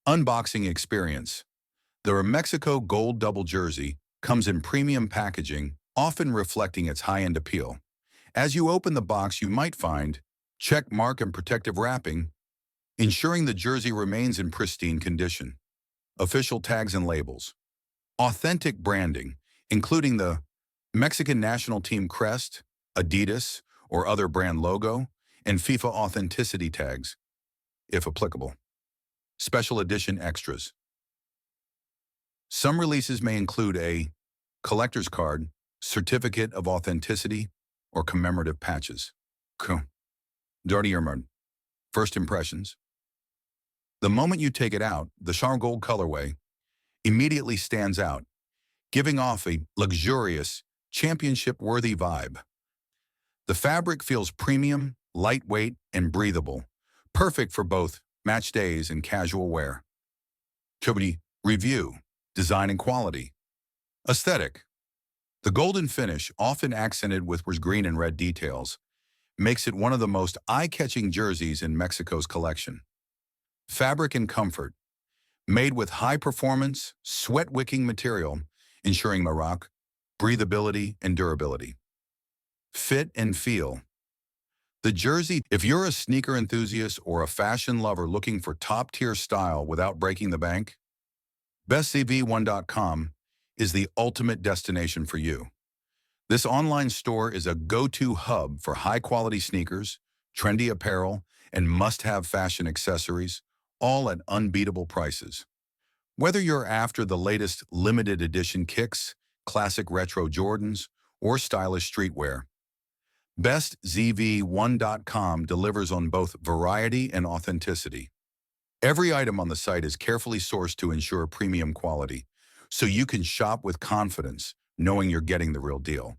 Unboxing experience. The Mexico Gold Double Jersey comes in premium packaging, often reflecting its high-end appeal. As you open the box, you might find check mark and protective wrapping, ensuring the jersey remains in pristine condition. Official tags and labels. Authentic branding, including the Mexican national team crest, Adidas, or other brand logo, and FIFA authenticity tags, if applicable. Special edition extras. Some releases may include a collector's card, certificate of authenticity, or commemorative patches. Dirty Ermard. First impressions. The moment you take it out, the char gold colorway immediately stands out, giving off a luxurious, championship-worthy vibe. The fabric feels premium, lightweight, and breathable, perfect for both match days and casual wear. Review, design and quality. Aesthetic. The golden finish, often accented with green and red details, makes it one of the most eye-catching jerseys in Mexico's collection. Fabric and comfort. Made with high-performance, sweat-wicking material, ensuring Maroc, breathability, and durability. Fit and feel. The jersey, if you're a sneaker enthusiast or a fashion lover looking for top-tier style without breaking the bank, bestcv1.com is the ultimate destination for you. This online store is a go-to hub for high-quality sneakers, trendy apparel, and must-have fashion accessories, all at unbeatable prices. Whether you're after the latest limited edition kicks, classic retro Jordans, or stylish streetwear, bestzv1.com delivers on both variety and authenticity. Every item on the site is carefully sourced to ensure premium quality, so you can shop with confidence, knowing you're getting the real deal.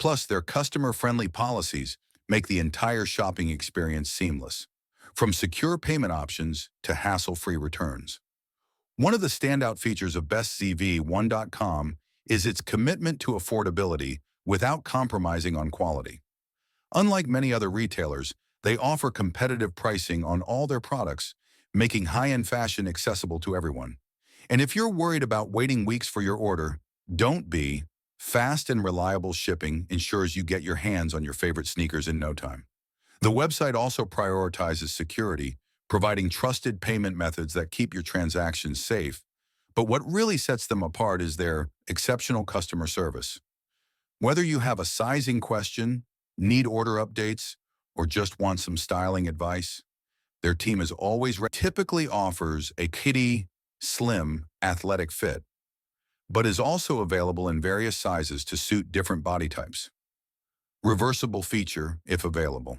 Plus, their customer-friendly policies make the entire shopping experience seamless, from secure payment options to hassle-free returns. One of the standout features of bestzv1.com is its commitment to affordability without compromising on quality. Unlike many other retailers, they offer competitive pricing on all their products, making high-end fashion accessible to everyone. And if you're worried about waiting weeks for your order, don't be. Fast and reliable shipping ensures you get your hands on your favorite sneakers in no time. The website also prioritizes security, providing trusted payment methods that keep your transactions safe. But what really sets them apart is their exceptional customer service. Whether you have a sizing question, need order updates, or just want some styling advice, their team is always ready. Typically offers a kitty, slim, athletic fit, but is also available in various sizes to suit different body types. Reversible feature, if available.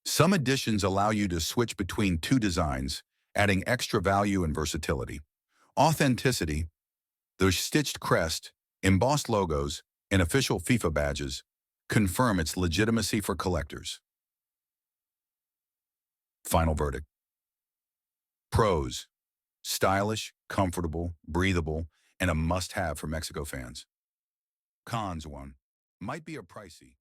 Some editions allow you to switch between two designs, adding extra value and versatility. Authenticity. The stitched crest, embossed logos, and official FIFA badges confirm its legitimacy for collectors. Final verdict. Pros. Stylish, comfortable, breathable, and a must-have for Mexico fans. Cons. 1. Might be a pricey.